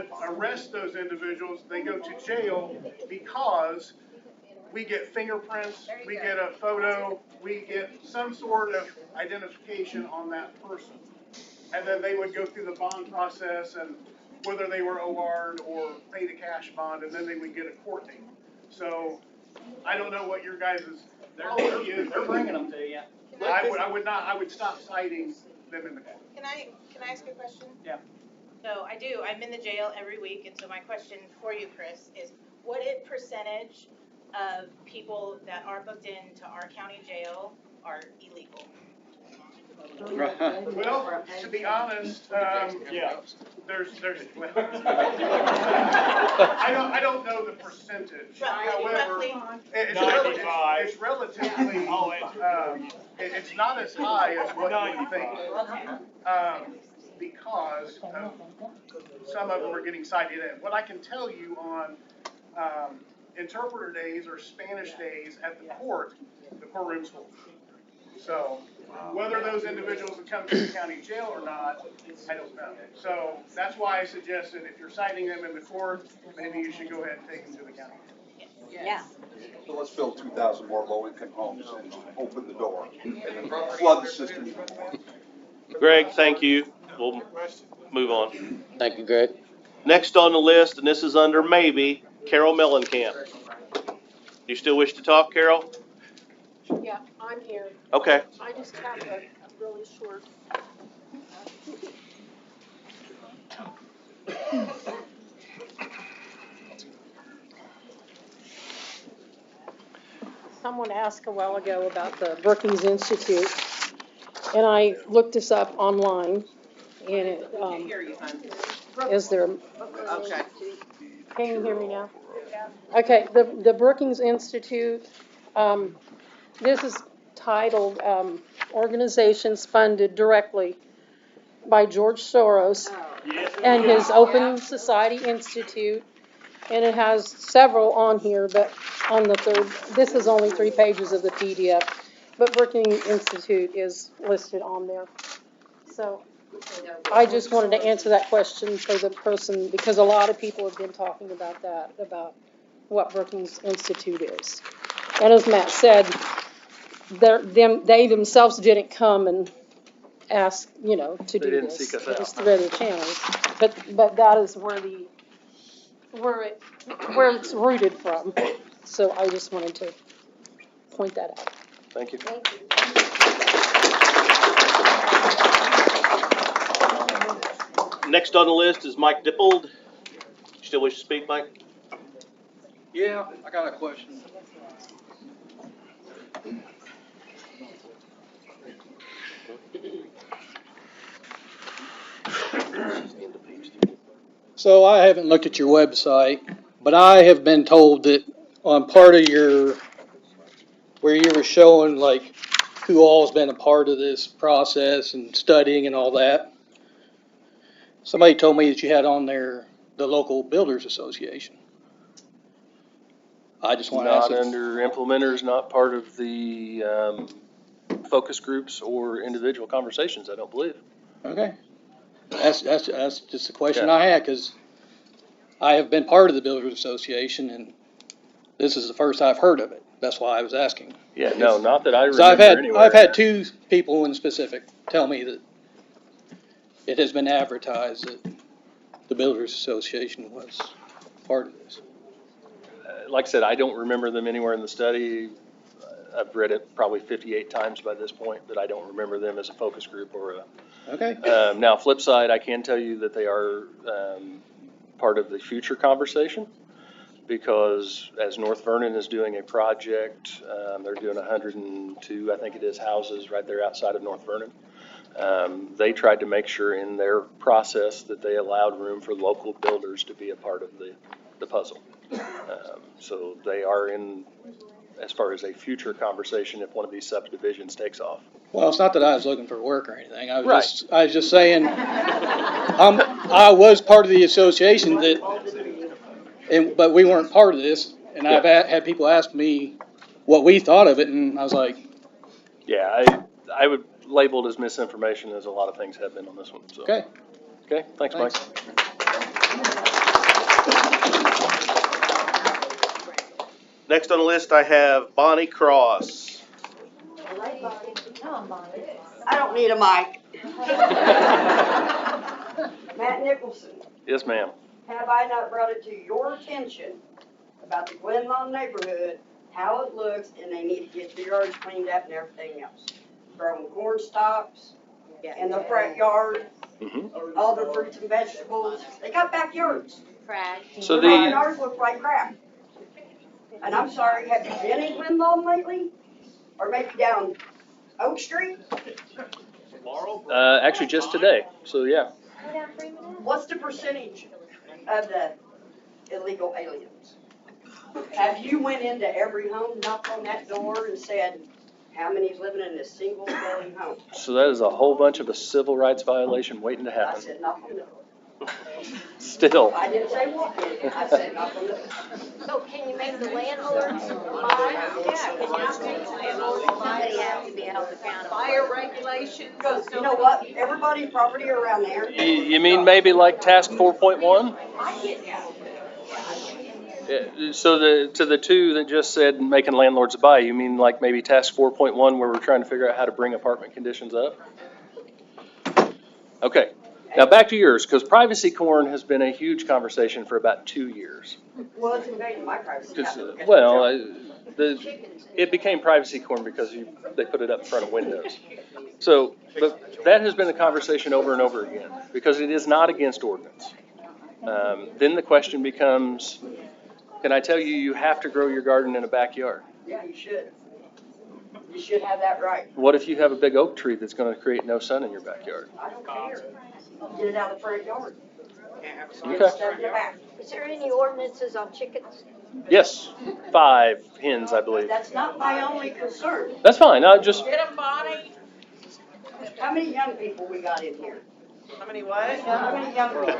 then arrest those individuals. They go to jail because we get fingerprints, we get a photo, we get some sort of identification on that person. And then they would go through the bond process and whether they were OR'd or paid a cash bond, and then they would get a court date. So I don't know what your guys' policy is. They're bringing them to you. I would stop citing them in the court. Can I ask a question? Yeah. So I do, I'm in the jail every week, and so my question for you, Chris, is what percentage of people that are booked into our county jail are illegal? Well, to be honest, Yeah. there's well, I don't know the percentage. However, it's 95. relatively, it's not as high as what you would think. Because some of them are getting cited in. What I can tell you on interpreter days or Spanish days at the courtroom's full. So whether those individuals would come to the county jail or not, I don't know. So that's why I suggested if you're citing them in the court, maybe you should go ahead and take them to the county. Yeah. So let's build 2,000 more low-income homes and open the door and then flood the system even more. Greg, thank you. We'll move on. Thank you, Greg. Next on the list, and this is under maybe, Carol Mellencamp. Do you still wish to talk, Carol? Yeah, I'm here. Okay. I just have a really short. Someone asked a while ago about the Brookings Institute, and I looked this up online, and it is there. Okay. Can you hear me now? Okay, the Brookings Institute, this is titled Organizations Funded Directly by George Soros and his Open Society Institute, and it has several on here, but on the third, this is only 3 pages of the PDF, but Brookings Institute is listed on there. So I just wanted to answer that question for the person, because a lot of people have been talking about that, about what Brookings Institute is. And as Matt said, they themselves didn't come and ask, to do this. They didn't seek us out. Just through other channels. But that is where it's rooted from. So I just wanted to point that out. Thank you. Next on the list is Mike Dippold. You still wish to speak, Mike? Yeah, I got a question. So I haven't looked at your website, but I have been told that on part of where you were showing like who all has been a part of this process and studying and all that, somebody told me that you had on there the local builders association. I just want to ask. Not under implementers, not part of the focus groups or individual conversations, I don't believe. Okay. That's just a question I had, because I have been part of the Builders Association, and this is the first I've heard of it. That's why I was asking. Yeah, no, not that I 'Cause remember anywhere. I've had 2 people in specific tell me that it has been advertised that the Builders Association was part of this. Like I said, I don't remember them anywhere in the study. I've read it probably 58 times by this point, but I don't remember them as a focus group or a. Okay. Now, flip side, I can tell you that they are part of the future conversation, because as North Vernon is doing a project, they're doing 102, I think it is, houses right there outside of North Vernon. They tried to make sure in their process that they allowed room for local builders to be a part of the puzzle. So they are in, as far as a future conversation, if one of these subdivisions takes off. Well, it's not that I was looking for work or anything. I Right. was just saying, I was part of the association but we weren't part of this. And I've had people ask me what we thought of it, and I was like, Yeah, I would label it as misinformation, as a lot of things have been on this one. So. okay. Okay, thanks, Mike. Next on the list, I have Bonnie Cross. I don't need a mic. Matt Nicholson, Yes, ma'am. have I not brought it to your attention about the Glen Lawn neighborhood, how it looks, and they need to get the yards cleaned up and everything else? Growing corn stalks in the front yard, Mhm. all the fruits and vegetables, they got backyards. So Their the, yards look like crap. And I'm sorry, have you been in Glen Lawn lately? Or maybe down Oak Street? actually just today, so yeah. What's the percentage of the illegal aliens? Have you went into every home, knocked on that door and said, how many's living in this single dwelling home? So that is a whole bunch of a civil rights violation waiting to I happen. said, knock on the door. Still. I didn't say walk in, I said, knock on the door. So can you make the landlords buy? Yeah, can you not make the landlords buy? Somebody has to be held accountable. Fire regulations. Because you know what, everybody property around there. You mean maybe like task 4.1? I get that. So to the two that just said making landlords buy, you mean like maybe task 4.1 where we're trying to figure out how to bring apartment conditions up? Okay, now back to yours, because privacy corn has been a huge conversation for about 2 years. Well, it's invading my privacy. It became privacy corn because they put it up in front of windows. So, but that has been a conversation over and over again, because it is not against ordinance. Then the question becomes, can I tell you, you have to grow your garden in a backyard? Yeah, you should. You should have that right. What if you have a big oak tree that's gonna create no sun in your backyard? I don't care. Get it out of the front yard. Get Okay. stuff in the back. Is there any ordinances on chickens? Yes, 5 hens, I believe. That's not my only concern. That's fine, I just, Get them, Bonnie. How many young people we got in here? How many what? How many young people? Not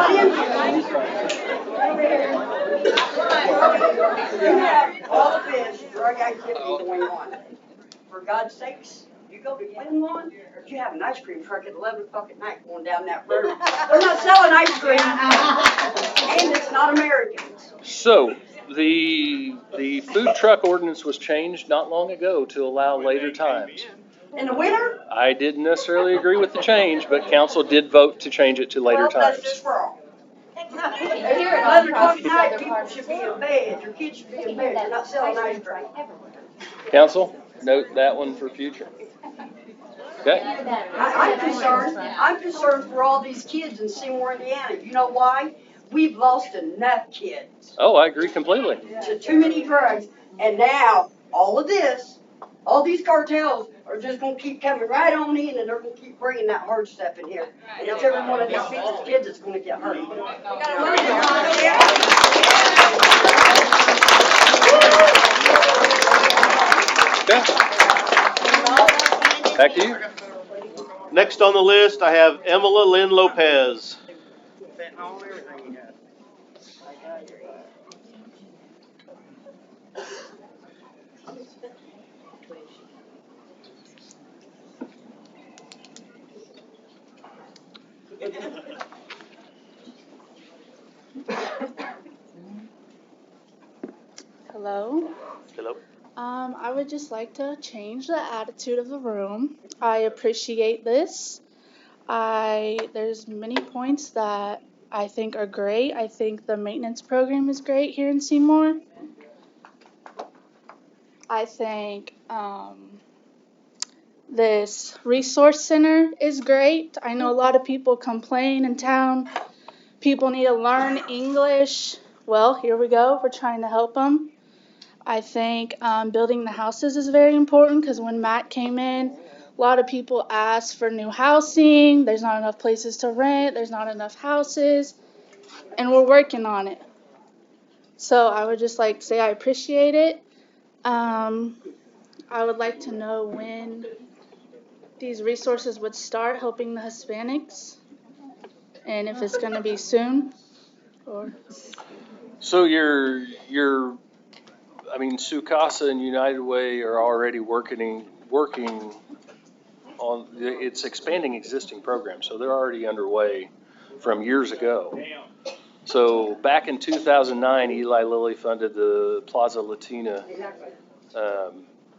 in here. You have all this drug activity going on. For God's sakes, you go to Glen Lawn, you have an ice cream truck at 11 o'clock at night going down that road. They're not selling ice cream. And it's not Americans. so, the food truck ordinance was changed not long ago to allow later times. In the winter? I didn't necessarily agree with the change, but council did vote to change it to later Well, that's times. just wrong. At 11 o'clock at night, people should be in bed, your kids should be in bed, you're not selling ice cream. Council, note that one for future. Okay? I'm concerned for all these kids in Seymour, Indiana. You know why? We've lost enough kids Oh, I agree completely. to too many drugs, and now, all of this, all these cartels are just gonna keep coming right on in, and they're gonna keep bringing that hard stuff in here. And it's every one of these people's kids that's gonna get hurt. Okay. Back to you. Next on the list, I have Emila Lynn Lopez. Hello. Hello. I would just like to change the attitude of the room. I appreciate this. There's many points that I think are great. I think the maintenance program is great here in Seymour. I think this resource center is great. I know a lot of people complain in town. People need to learn English. Well, here we go. We're trying to help them. I think building the houses is very important because when Matt came in, a lot of people asked for new housing. There's not enough places to rent. There's not enough houses. And we're working on it. So I would just like to say I appreciate it. I would like to know when these resources would start helping the Hispanics and if it's going to be soon or. So Sukasa and United Way are already working on, it's expanding existing programs, so they're already underway from years ago. So back in 2009, Eli Lilly funded the Plaza Latina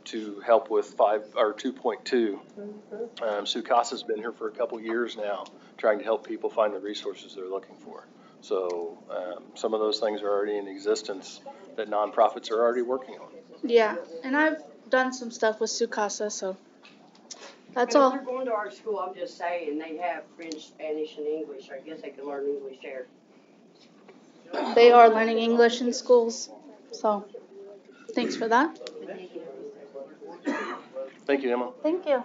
to help with 2.2. Su Casa's been here for a couple years now, trying to help people find the resources they're looking for. So some of those things are already in existence that nonprofits are already working on. Yeah, and I've done some stuff with Su Casa, so that's And all. if they're going to our school, I'm just saying, they have French, Spanish, and English. I guess they can learn English there. They are learning English in schools, so thanks for that. Thank you, Emma. Thank you.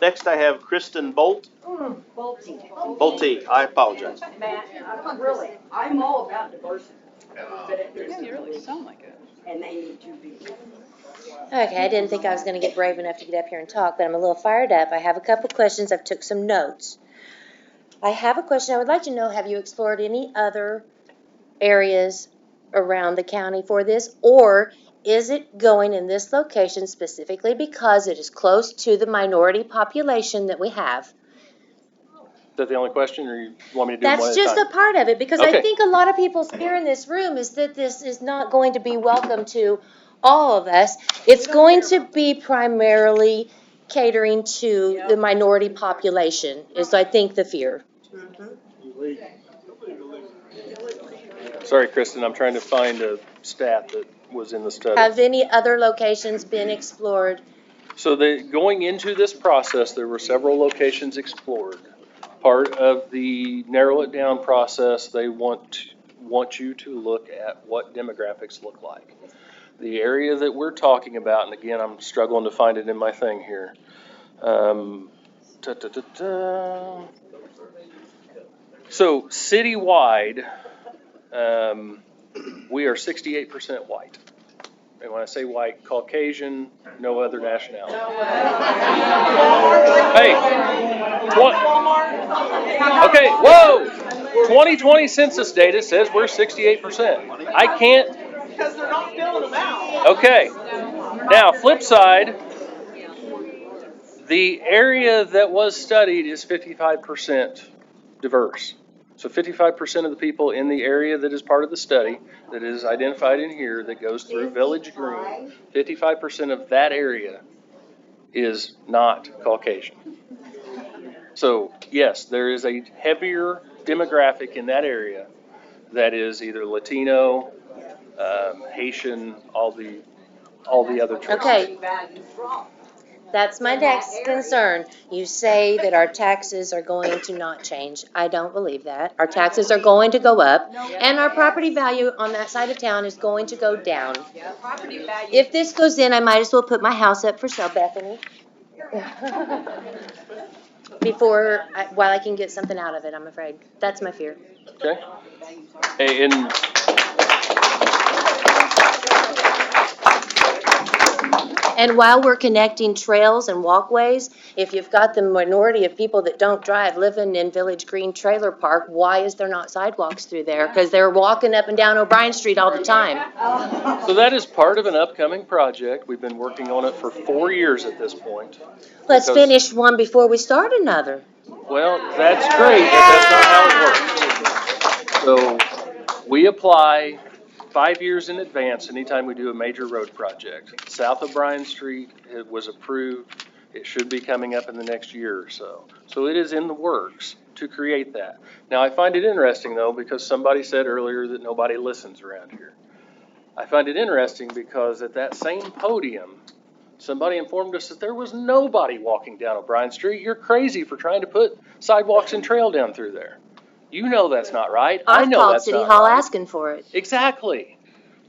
Next, I have Kristen Bolte. Bolte, I apologize. Matt, really, I'm all about diversity. But you really sound like it. And they need to be. Okay, I didn't think I was gonna get brave enough to get up here and talk, but I'm a little fired up. I have a couple questions. I've took some notes. I have a question. I would like to know, have you explored any other areas around the county for this? Or is it going in this location specifically because it is close to the minority population that we have? Is that the only question, or you want me to do one That's at a just time? a part of it, because I Okay. think a lot of people's fear in this room is that this is not going to be welcome to all of us. It's going to be primarily catering to the minority population, is I think the fear. Sorry, Kristen, I'm trying to find a stat that was in the study. Have any other locations been explored? So going into this process, there were several locations explored. Part of the narrow it down process, they want you to look at what demographics look like. The area that we're talking about, and again, I'm struggling to find it in my thing here. So citywide, we are 68% white. And when I say white, Caucasian, no other nationality. Hey, okay, whoa! 2020 census data says we're 68%. I can't. Because they're not filling them out. Okay. Now, flip side, the area that was studied is 55% diverse. So 55% of the people in the area that is part of the study, that is identified in here, that goes through Village Green, 55% of that area is not Caucasian. So yes, there is a heavier demographic in that area that is either Latino, Haitian, all the other traits. Okay. That's my next concern. You say that our taxes are going to not change. I don't believe that. Our taxes are going to go up, and our property value on that side of town is going to go down. If this goes in, I might as well put my house up for sale, Bethany. While I can get something out of it, I'm afraid. That's my fear. Okay. Hey, And while we're connecting trails and walkways, if you've got the minority of people that don't drive living in Village Green Trailer Park, why is there not sidewalks through there? Because they're walking up and down O'Brien Street all the time. so that is part of an upcoming project. We've been working on it for 4 years at this point. Let's Because- finish one before we start another. Well, that's great, but that's not how it works. So we apply 5 years in advance anytime we do a major road project. South of Bryan Street, it was approved. It should be coming up in the next year or so. So it is in the works to create that. Now, I find it interesting, though, because somebody said earlier that nobody listens around here. I find it interesting because at that same podium, somebody informed us that there was nobody walking down O'Brien Street. You're crazy for trying to put sidewalks and trail down through there. You know that's not right. I I've know called that's City not Hall right. asking for it. Exactly.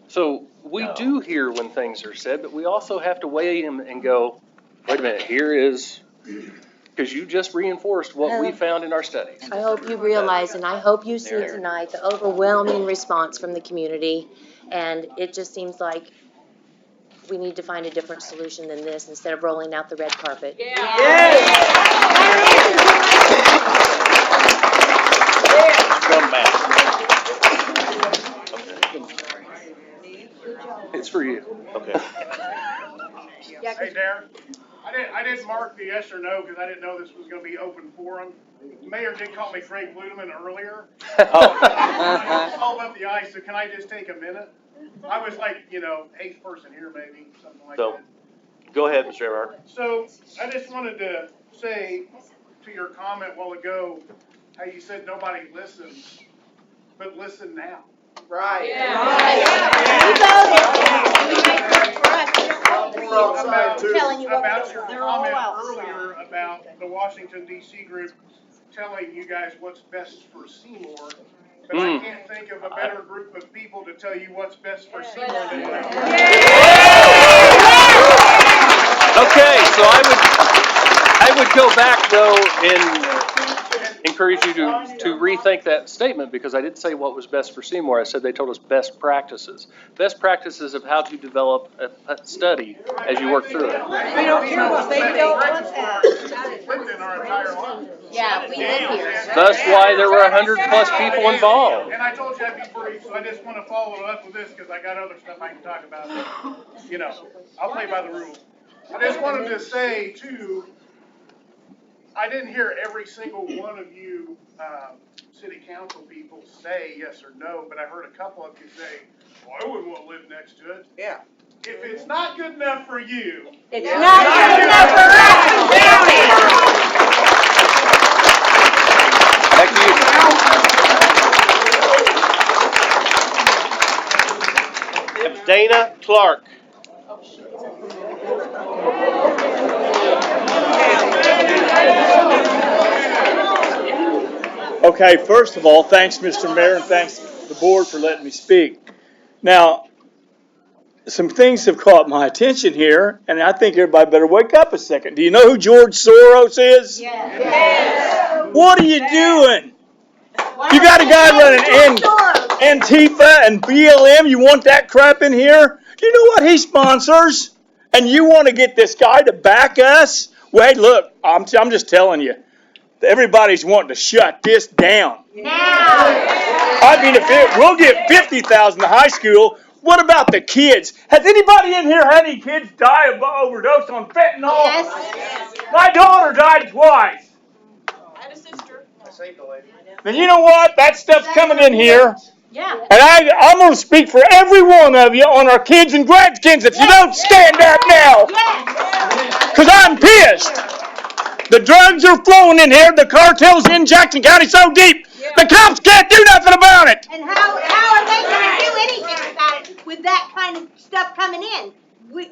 So we do hear when things are said, but we also have to weigh them and go, wait a minute, here is, because you just reinforced what we found in our studies. I hope you realize, and I hope you see tonight, the overwhelming response from the community. And it just seems like we need to find a different solution than this instead of rolling out the red carpet. Come back. It's for you. Okay. Hey, Darren, I I didn't mark the yes or no because I didn't know this was gonna be open forum. The mayor did call me Craig Bludeman earlier. Called up the ice, so can I just take a minute? I was like, eighth person here maybe, something like So- that. Go ahead, Mr. Everhart. So I just wanted to say to your comment a while ago, how you said nobody listens, but listen now. Right. Telling you what About to your do. They're all comment out. earlier about the Washington DC group telling you guys what's best for Seymour. But I can't think of a better group of people to tell you what's best for Seymour than that. Okay, so I would go back though and encourage you to rethink that statement, because I didn't say what was best for Seymour. I said they told us best practices. Best practices of how to develop a study as you work through it. We don't care what they don't want that. Lived in our entire life. Yeah, we live here. Thus why there were 100+ people involved. And I told you I'd be brief, so I just want to follow it up with this because I got other stuff I can talk about. I'll play by the rules. I just wanted to say too, I didn't hear every single one of you, city council people say yes or no, but I heard a couple of you say, well, I wouldn't want to live next to it. Yeah. If it's not good enough for you, It's not good enough for us. Back to you. Dana Clark. Okay, first of all, thanks, Mr. Mayor, and thanks the board for letting me speak. Now, some things have caught my attention here, and I think everybody better wake up a second. Do you know who George Soros is? Yes. What are you doing? You got a guy running Antifa and BLM. You want that crap in here? You know what he sponsors? And you want to get this guy to back us? Wait, look, I'm just telling you. Everybody's wanting to shut this down. Now. I mean, we'll get 50,000 to high school, what about the kids? Has anybody in here had any kids die of overdose on fentanyl? Yes. My daughter died twice. I had a sister. I saved the lady. And you know what? That stuff's coming in here. Yeah. And I'm going to speak for every one of you on our kids and grandkids if you don't stand up now. Because I'm pissed. The drugs are flowing in here. The cartel's in Jackson County so deep. The cops can't do nothing about it. And how are they gonna do anything about it with that kind of stuff coming in?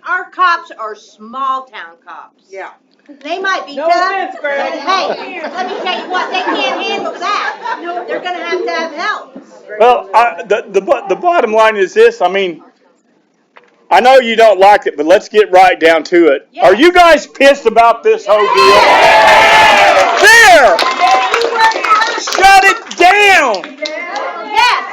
Our cops are small town cops. Yeah. They might be No tough, offense, but Greg. hey, let me tell you what, they can't handle that. No, they're gonna have help. Well, the bottom line is this. I mean, I know you don't like it, but let's get right down to it. Yes. Are you guys pissed about this whole deal? There! Shut it down! Yes.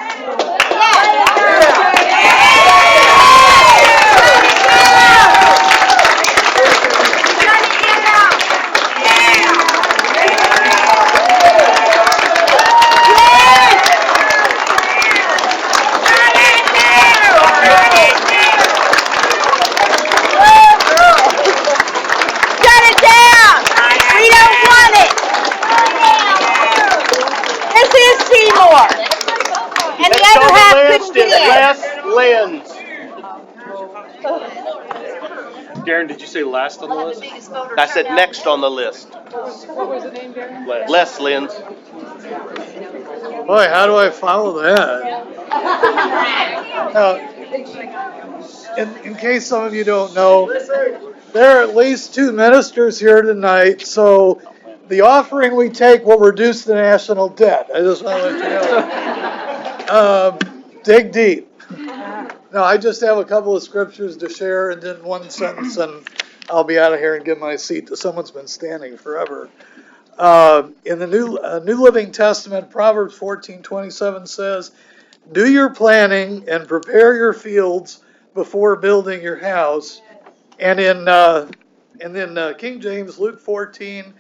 And the other half couldn't get in. Les Lenz. Darren, did you say last on the list? I said next on the list. What was the name, Darren? Les Lenz. Boy, how do I follow that? In case some of you don't know, there are at least 2 ministers here tonight, so the offering we take will reduce the national debt. I just want to let you know. Dig deep. No, I just have a couple of scriptures to share and then one sentence, and I'll be out of here and give my seat to someone's been standing forever. In the New Living Testament, Proverbs 14:27 says, "Do your planning and prepare your fields before building your house." And in King James, Luke 14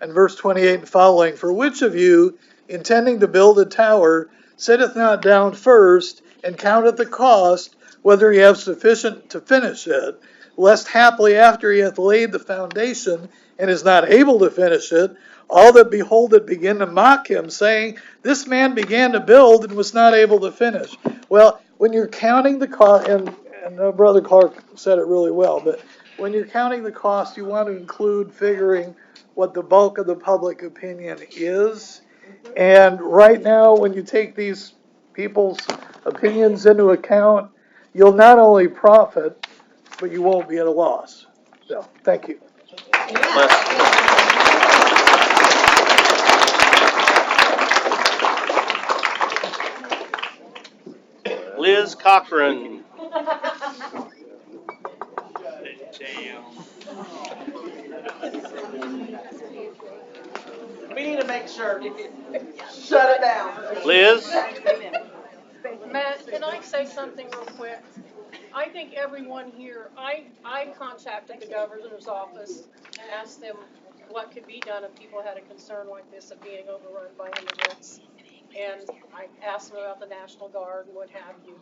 and verse 28 and following, "For which of you, intending to build a tower, sitteth not down first and counteth the cost, whether he have sufficient to finish it? lest haply after he hath laid the foundation and is not able to finish it, all that behold it begin to mock him, saying, this man began to build and was not able to finish. Well, when you're counting the cost, and Brother Clark said it really well, but when you're counting the cost, you want to include figuring what the bulk of the public opinion is. And right now, when you take these people's opinions into account, you'll not only profit, but you won't be at a loss. So, thank you. Liz Cochran. We need to make sure. Shut it down. Liz? Matt, can I say something real quick? I think everyone here, I contacted the governor's office, asked them what could be done if people had a concern like this of being overrun by immigrants. And I asked them about the National Guard and what have you.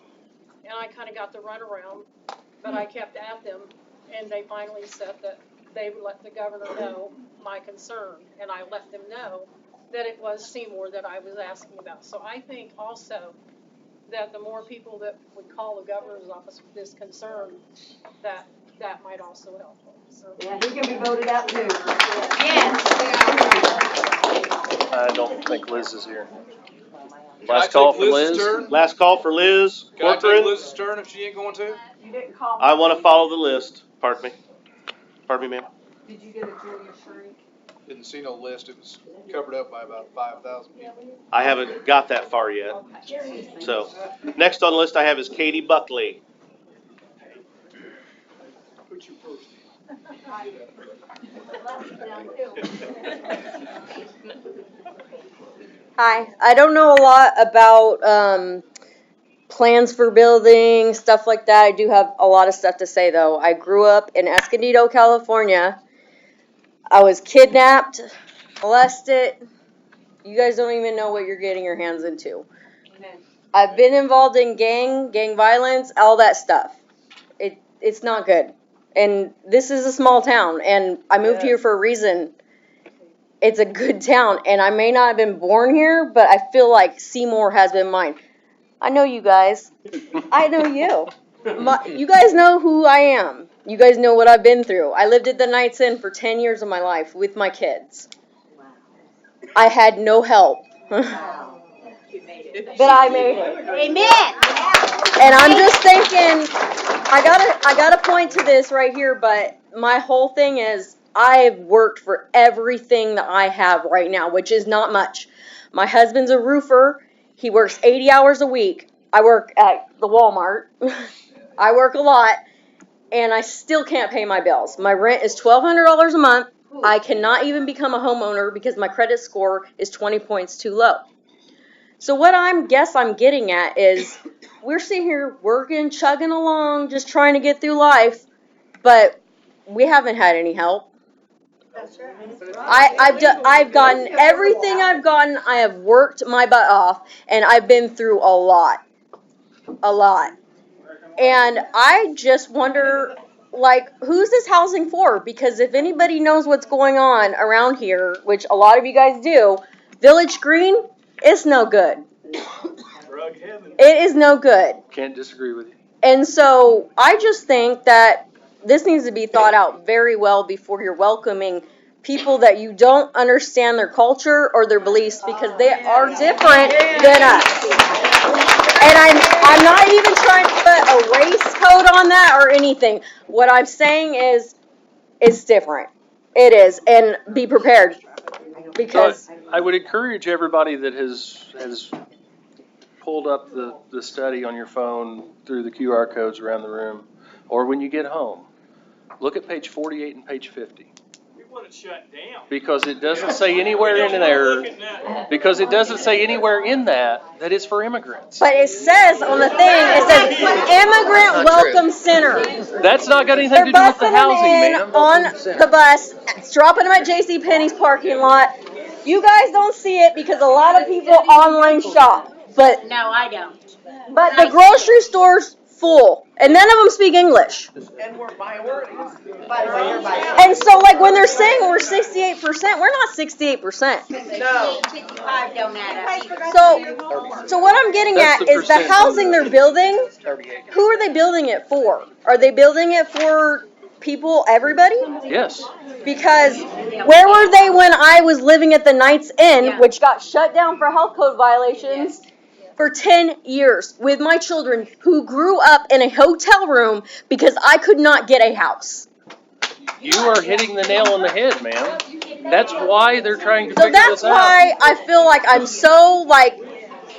And I kind of got the runaround, but I kept at them, and they finally said that they would let the governor know my concern, and I let them know that it was Seymour that I was asking about. So I think also that the more people that would call the governor's office with this concern, that might also help. So. Yeah, he can be voted out too. Yes. I don't think Liz is here. Can I Last call take for Liz's Liz. turn? Last call for Liz Can I take Corcoran. Liz's turn if she ain't going to? You didn't call me. I want to follow the list. Pardon me. Pardon me, ma'am. Did you get a Julia Shrink? Didn't see no list. It was covered up by about 5,000 people. I haven't got that far yet. So, next on the list I have is Katie Buckley. Put you first. Hi, I don't know a lot about plans for building, stuff like that. I do have a lot of stuff to say though. I grew up in Escondido, California. I was kidnapped, molested. You guys don't even know what you're getting your hands into. I've been involved in gang violence, all that stuff. It's not good. And this is a small town, and I moved here for a reason. It's a good town, and I may not have been born here, but I feel like Seymour has been mine. I know you guys. I know you. You guys know who I am. You guys know what I've been through. I lived at the Knights Inn for 10 years of my life with my kids. I had no help. But I made it. Amen. And I'm just thinking, I gotta point to this right here, but my whole thing is, I've worked for everything that I have right now, which is not much. My husband's a roofer. He works 80 hours a week. I work at the Walmart. I work a lot, and I still can't pay my bills. My rent is $1,200 a month. I cannot even become a homeowner because my credit score is 20 points too low. So what I'm getting at is we're sitting here working, chugging along, just trying to get through life, but we haven't had any help. I've gotten everything I've gotten. I have worked my butt off, and I've been through a lot. And I just wonder, like, who's this housing for? Because if anybody knows what's going on around here, which a lot of you guys do, Village Green, it's no good. It is no good. Can't disagree with you. And so I just think that this needs to be thought out very well before you're welcoming people that you don't understand their culture or their beliefs, because they are different than us. And I'm not even trying to put a race code on that or anything. What I'm saying is it's different. It is. And be prepared. Because I would encourage everybody that has pulled up the study on your phone through the QR codes around the room, or when you get home, look at page 48 and page 50. We want it shut down. Because it doesn't say anywhere in there, that it's for immigrants. But it says on the thing, it says immigrant welcome center. That's not got anything to do with the housing, ma'am. On the bus, dropping them at JCPenney's parking lot. You guys don't see it because a lot of people online shop. But No, I don't. But the grocery stores full, and none of them speak English. And we're minorities. And so, like, when they're saying we're 68%, we're not 68%. No. 55 don't add up. So what I'm getting That's at the is the percent. housing they're building, who are they building it for? Are they building it for people, everybody? Yes. Because where were they when I was living at the Knights Inn, which got shut down for health code violations, for 10 years with my children who grew up in a hotel room because I could not get a house? You are hitting the nail on the head, man. That's why they're trying to So figure that's this out. why I feel like I'm so, like,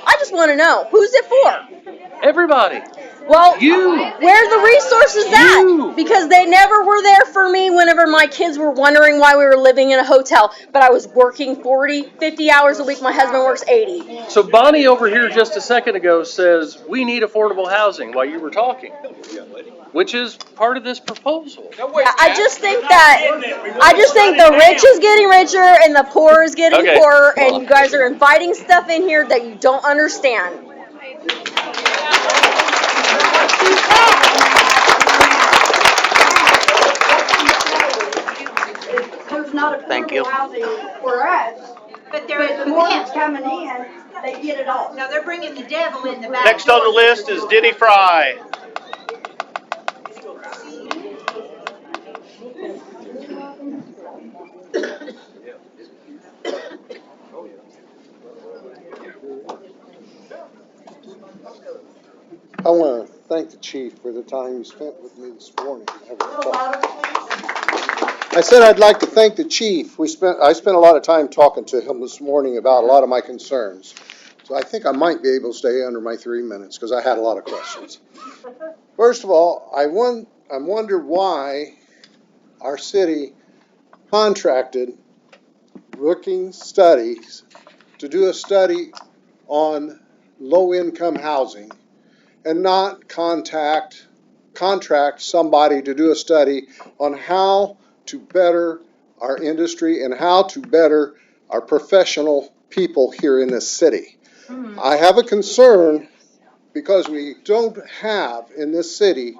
I just want to know, who's it for? Everybody. Well, You. where's the resources at? Because they never were there for me whenever my kids were wondering why we were living in a hotel, but I was working 40, 50 hours a week. My husband works 80. So Bonnie over here just a second ago says, we need affordable housing while you were talking, which is part of this proposal. I just think the rich is getting richer and the poor is getting Okay. poorer, and you guys are inviting stuff in here that you don't understand. There's not Thank you. affordable housing for us, But but the more that's coming in, they get it all. No, they're bringing the devil in the back. Next on the list is Denny Fry. I want to thank the chief for the time you spent with me this morning. I said I'd like to thank the chief. I spent a lot of time talking to him this morning about a lot of my concerns. So I think I might be able to stay under my 3 minutes because I had a lot of questions. First of all, I wonder why our city contracted Brookings Studies to do a study on low-income housing and not contract somebody to do a study on how to better our industry and how to better our professional people here in this city. I have a concern because we don't have in this city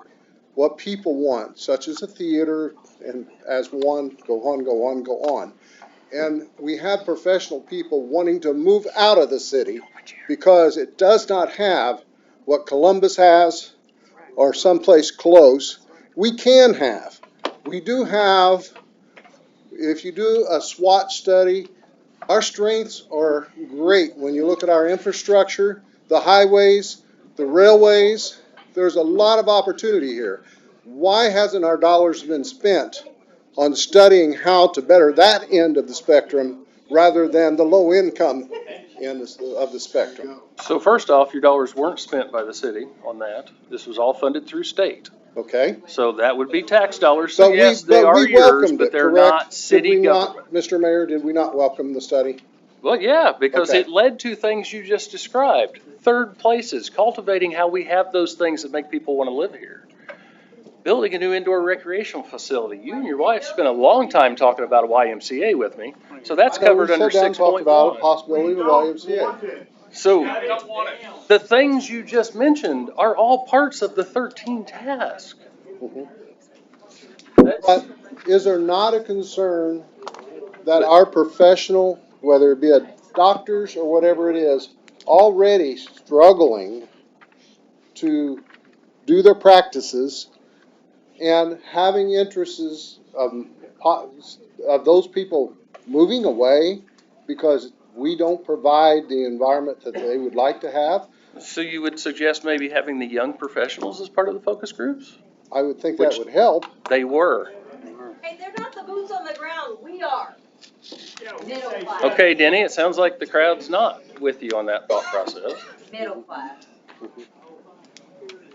what people want, such as a theater, and as one, go on. And we have professional people wanting to move out of the city because it does not have what Columbus has or someplace close. We can have. We do have, if you do a SWOT study, our strengths are great when you look at our infrastructure, the highways, the railways. There's a lot of opportunity here. Why hasn't our dollars been spent on studying how to better that end of the spectrum rather than the low income end of the spectrum? So first off, your dollars weren't spent by the city on that. This was all funded through state. Okay. So that would be tax dollars. So yes, they But are we yours, welcomed but it, they're correct? not city Did we government. not, Mr. Mayor, did we not welcome the study? Well, yeah, because Okay. it led to things you just described. Third places, cultivating how we have those things that make people want to live here. Building a new indoor recreational facility. You and your wife spent a long time talking about a YMCA with me, so that's covered under We sat down and talked about a 6.1. possibility of a YMCA. So the things you just mentioned are all parts of the 13 task. But is there not a concern that our professional, whether it be a doctors or whatever it is, already struggling to do their practices and having interests of those people moving away because we don't provide the environment that they would like to have? So you would suggest maybe having the young professionals as part of the focus groups? I would think that would help. They were. Hey, they're not the boots on the ground, we are. Middle class. Okay, Denny, it sounds like the crowd's not with you on that thought process. Middle class.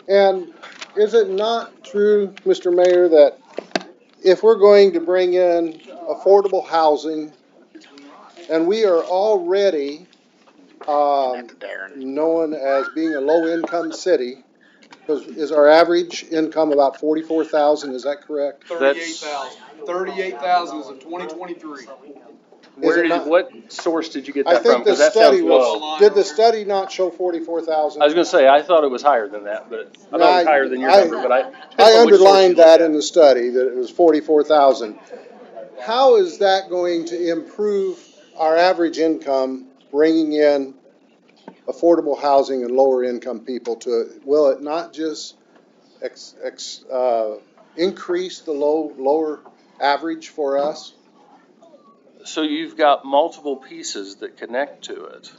And is it not true, Mr. Mayor, that if we're going to bring in affordable housing, and we are already known as being a low-income city, because is our average income about 44,000, is that correct? 38,000. 38,000 is in 2023. Where it did, not- what source did you get I that from? think the 'Cause that study sounds low. was, did the study not show 44,000? I was gonna say, I thought it was higher than that, but, I thought it was higher than your number, but I. depends I on which source underlined you look that at. in the study, that it was 44,000. How is that going to improve our average income, bringing in affordable housing and lower income people to, will it not just increase the lower average for us? So you've got multiple pieces that connect to it.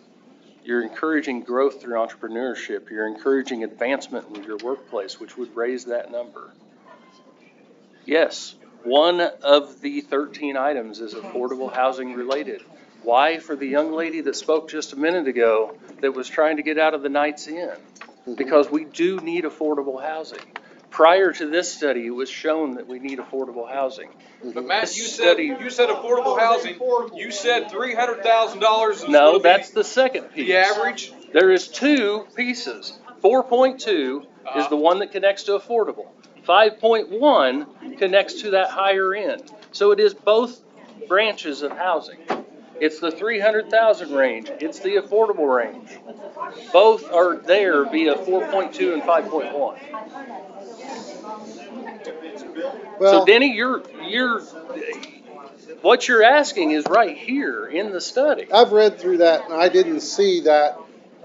You're encouraging growth through entrepreneurship. You're encouraging advancement in your workplace, which would raise that number. Yes, one of the 13 items is affordable housing related. Why? For the young lady that spoke just a minute ago that was trying to get out of the Knights Inn. Because we do need affordable housing. Prior to this study, it was shown that we need affordable housing. But Matt, This you study- said affordable housing, you said $300,000 is No, gonna be that's the second piece. the average? There is two pieces. 4.2 is the one that connects to affordable. 5.1 connects to that higher end. So it is both branches of housing. It's the 300,000 range. It's the affordable range. Both are there via 4.2 and 5.1. So Well, Denny, what you're asking is right here in the study. I've read through that and I didn't see that.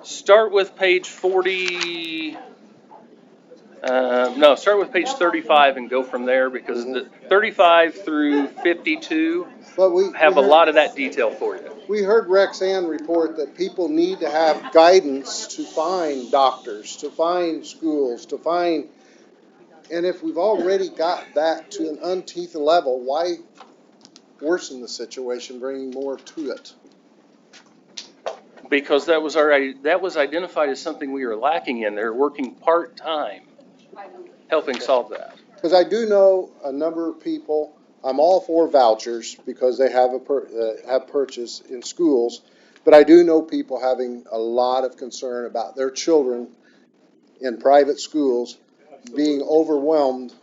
Start with page 40, start with page 35 and go from there, because the 35 through 52 But we have a heard- lot of that detail for you. We heard Rexanne report that people need to have guidance to find doctors, to find schools, to find, and if we've already got that to an umpteenth level, why worsen the situation, bringing more to it? Because that was identified as something we are lacking in. They're working part-time, helping solve that. Because I do know a number of people, I'm all for vouchers because they have have purchase in schools, but I do know people having a lot of concern about their children in private schools being overwhelmed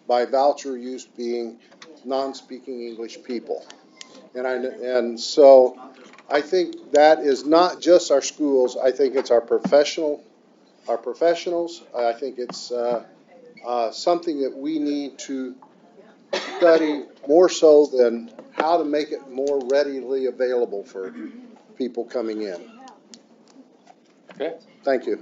by voucher use, being non-speaking English people. And so I think that is not just our schools, I think it's our professionals. I think it's something that we need to study more so than how to make it more readily available for people coming in. Okay. Thank you.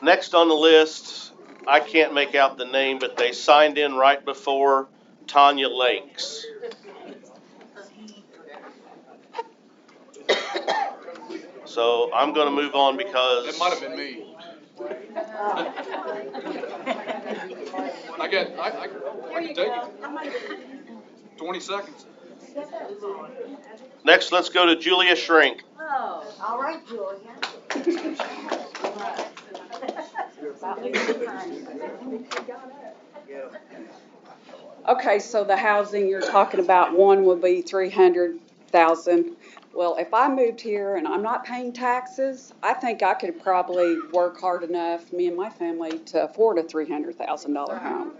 Next on the list, I can't make out the name, but they signed in right before Tanya Lakes. So I'm gonna move on because. That might have been me. I can take it. 20 seconds. Next, let's go to Julia Shrink. Oh, all right, Julia. Okay, so the housing you're talking about, one would be 300,000. Well, if I moved here and I'm not paying taxes, I think I could probably work hard enough, me and my family, to afford a $300,000 home.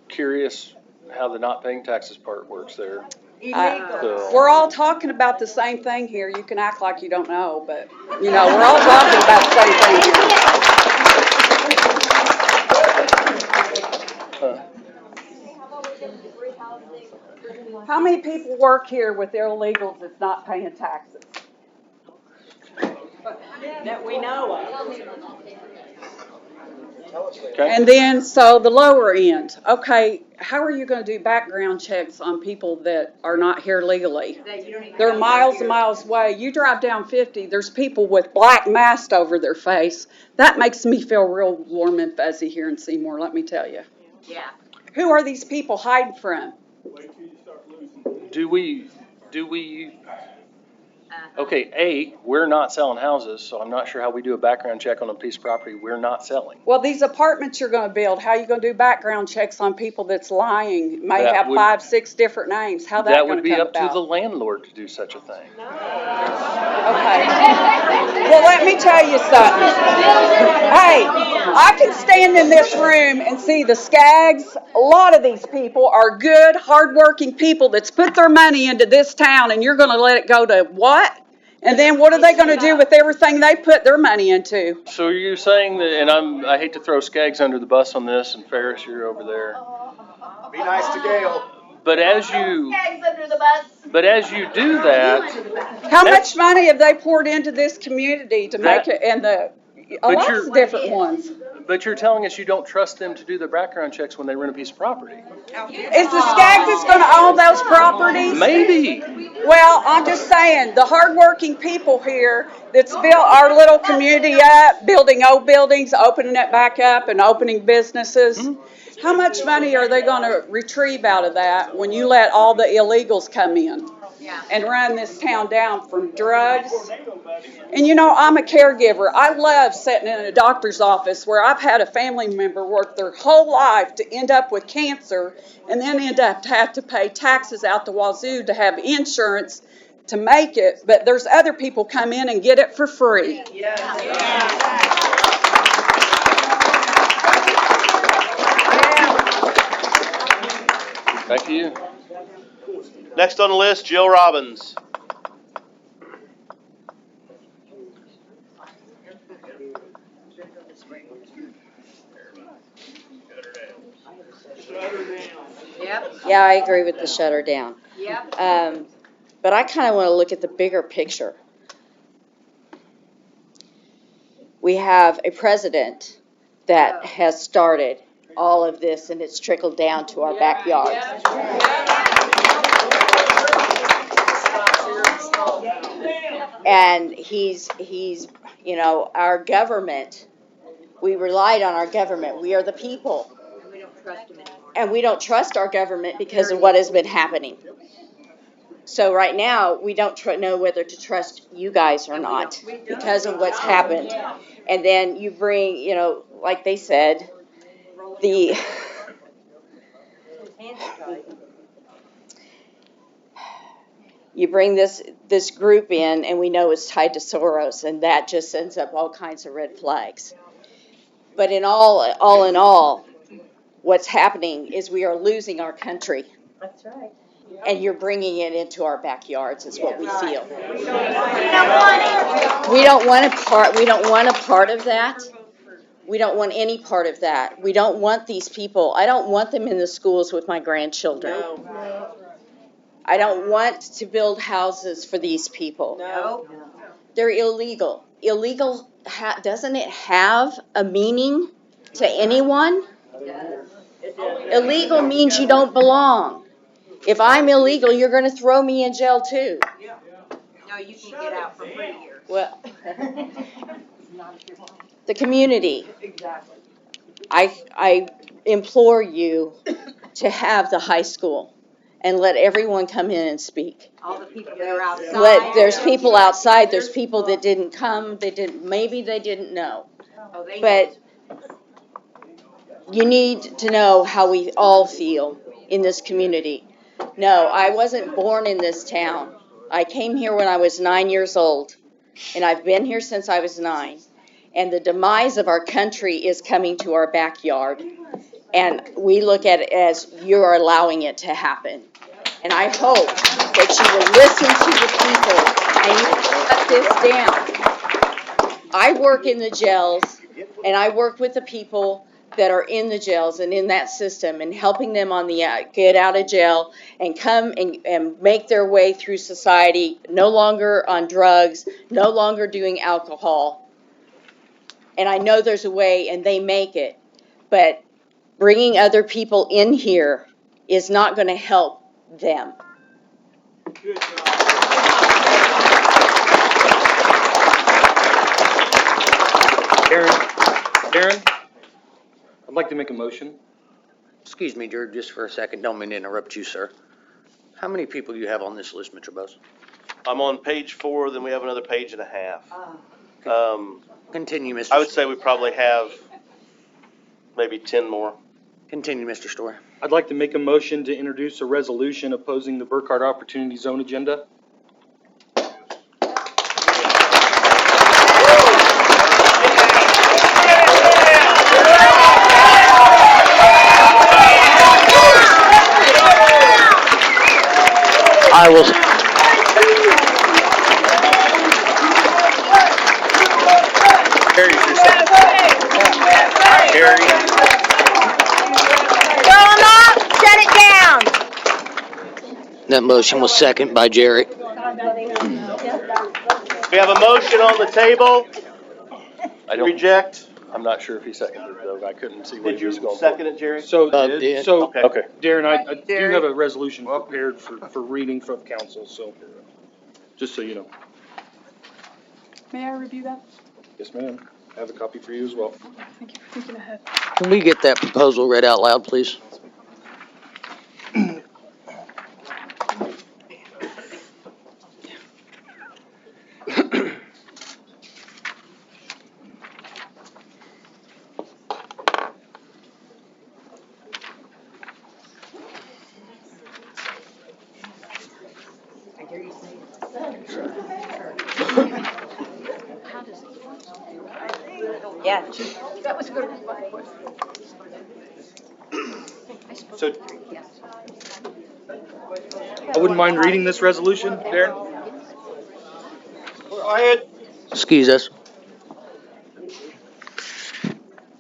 Curious how the not paying taxes part works there. So- We're all talking about the same thing here. You can act like you don't know, but, we're all talking about the same thing here. How many people work here with illegals that's not paying taxes? That we know of. Okay. And then, so the lower end, okay, how are you gonna do background checks on people that are not here legally? They're miles and miles away. You drive down 50, there's people with black masks over their face. That makes me feel real warm and fuzzy here in Seymour, let me tell you. Yeah. Who are these people hiding from? Do we, okay, we're not selling houses, so I'm not sure how we do a background check on a piece of property we're not selling. Well, these apartments you're gonna build, how you gonna do background checks on people that's lying, may That have would- 5, 6 different names? How that That gonna would be come up to the about? landlord to do such a thing. Okay. Well, let me tell you something. Hey, I can stand in this room and see the Skaggs. A lot of these people are good, hardworking people that's put their money into this town, and you're gonna let it go to what? And then what are they gonna do with everything they put their money into? So you're saying that, and I hate to throw Skaggs under the bus on this, and Ferris, you're over there. Be nice to Gail. But as you do that, How much money have they poured into this community to make it, and a lot of different ones? but you're telling us you don't trust them to do their background checks when they rent a piece of property. Is the Skaggs that's gonna own those properties? Maybe. Well, I'm just saying, the hardworking people here that's built our little community up, building old buildings, opening it back up and opening businesses. How much money are they gonna retrieve out of that when you let all the illegals come in and run this town down from drugs? And you know, I'm a caregiver. I love sitting in a doctor's office where I've had a family member work their whole life to end up with cancer and then end up to have to pay taxes out the wazoo to have insurance to make it, but there's other people come in and get it for free. Back to you. Next on the list, Jill Robbins. Yeah, I agree with the shut her down. But I kind of want to look at the bigger picture. We have a president that has started all of this, and it's trickled down to our backyards. And he's, you know, our government, we relied on our government. We are the people. And we don't trust our government because of what has been happening. So right now, we don't know whether to trust you guys or not because of what's happened. And then you bring, you know, like they said, you bring this group in, and we know it's tied to Soros, and that just sends up all kinds of red flags. But in all, what's happening is we are losing our country. That's right. And you're bringing it into our backyards is what we feel. We don't want it. We don't want a part of that. We don't want any part of that. We don't want these people. I don't want them in the schools with my grandchildren. I don't want to build houses for these people. No. They're illegal. Illegal, doesn't it have a meaning to anyone? Illegal means you don't belong. If I'm illegal, you're going to throw me in jail too. No, you can get out for 3 years. Well, the community. Exactly. I implore you to have the high school and let everyone come in and speak. All the people that are outside. There's people outside, there's people that didn't come, maybe they didn't know. But you need to know how we all feel in this community. No, I wasn't born in this town. I came here when I was 9 years old, and I've been here since I was 9. And the demise of our country is coming to our backyard. And we look at it as you're allowing it to happen. And I hope that you will listen to the people and you cut this down. I work in the jails, and I work with the people that are in the jails and in that system and helping them on the get out of jail and come and make their way through society, no longer on drugs, no longer doing alcohol. And I know there's a way, and they make it. But bringing other people in here is not going to help them. Aaron, I'd like to make a motion. Excuse me, Jared, just for a second. Don't mean to interrupt you, sir. How many people do you have on this list, Mr. Bose? I'm on page 4, then we have another page and a half. Continue, Mr. I would say we probably have maybe 10 more. Continue, Mr. Story. I'd like to make a motion to introduce a resolution opposing the Burkhardt Opportunity Zone agenda. I will, Shut it down. that motion was second by Jerry. We have a motion on the table. I don't, Reject. I'm not sure if he seconded it though. I couldn't see what Did he was you going for. second it, Jerry? So, Did. Okay. Okay. Darren, I do have a resolution prepared for reading from council, so, just so you know. May I review that? Yes, ma'am. I have a copy for you as well. Thank you for thinking ahead. Can we get that proposal read out loud, please? Yeah. That was good. So, I wouldn't mind reading this resolution, Darren? Go ahead. Excuse us.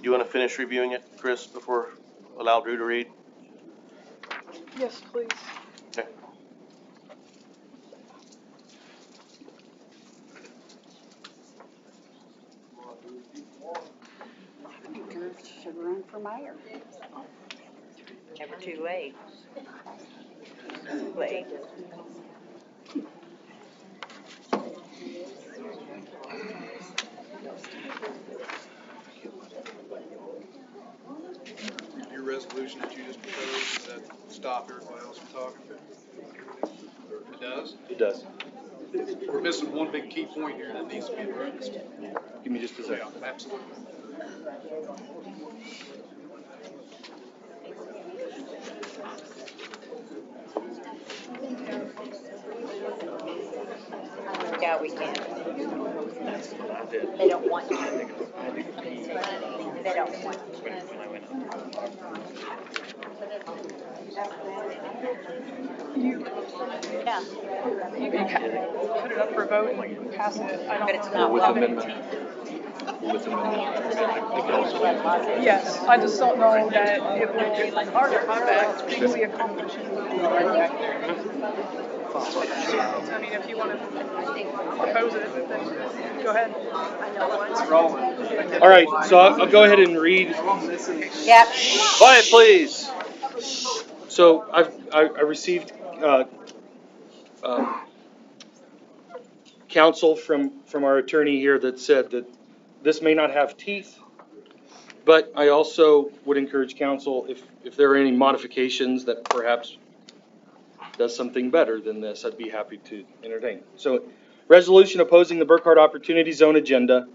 You want to finish reviewing it, Chris, before allow Drew to read? Yes, please. Okay. Should run for mayor. Never too late. Late. Your resolution that you just proposed, does that stop everybody else from talking? It does? It does. We're missing one big key point here that needs to be addressed. Give me just a second. Yeah, absolutely. Yeah, we can. They don't want you. They don't want you. Yeah. You can put it up for a vote and you can pass it. I don't. But it's not With law. amendment. With amendment. Yes, I just don't know that it will affect legally accomplishing. I mean, if you want to propose it, then go ahead. All right, so I'll go ahead and read. Yep. Quiet, please. So I received counsel from our attorney here that said that this may not have teeth, but I also would encourage council, if there are any modifications that perhaps does something better than this, I'd be happy to entertain. So, resolution opposing the Burkhardt Opportunity Zone agenda,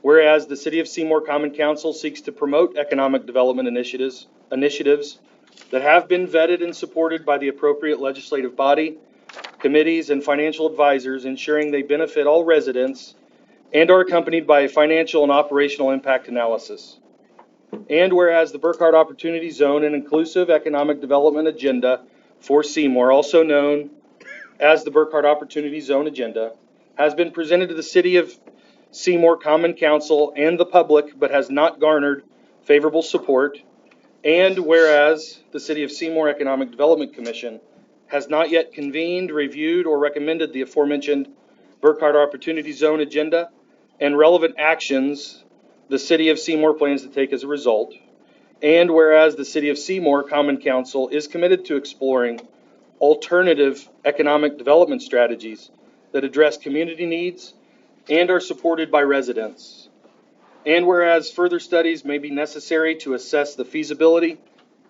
whereas the City of Seymour Common Council seeks to promote economic development initiatives that have been vetted and supported by the appropriate legislative body, committees, and financial advisors, ensuring they benefit all residents and are accompanied by a financial and operational impact analysis. And whereas the Burkhardt Opportunity Zone and Inclusive Economic Development Agenda for Seymour, also known as the Burkhardt Opportunity Zone Agenda, has been presented to the City of Seymour Common Council and the public, but has not garnered favorable support. And whereas the City of Seymour Economic Development Commission has not yet convened, reviewed, or recommended the aforementioned Burkhardt Opportunity Zone agenda and relevant actions the City of Seymour plans to take as a result. And whereas the City of Seymour Common Council is committed to exploring alternative economic development strategies that address community needs and are supported by residents. And whereas further studies may be necessary to assess the feasibility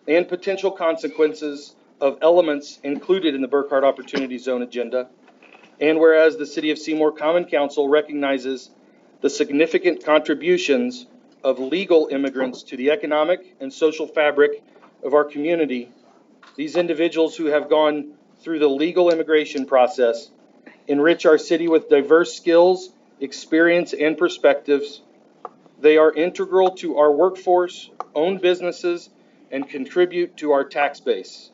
and potential consequences of elements included in the Burkhardt Opportunity Zone agenda. And whereas the City of Seymour Common Council recognizes the significant contributions of legal immigrants to the economic and social fabric of our community, these individuals who have gone through the legal immigration process enrich our city with diverse skills, experience, and perspectives. They are integral to our workforce, own businesses, and contribute to our tax base.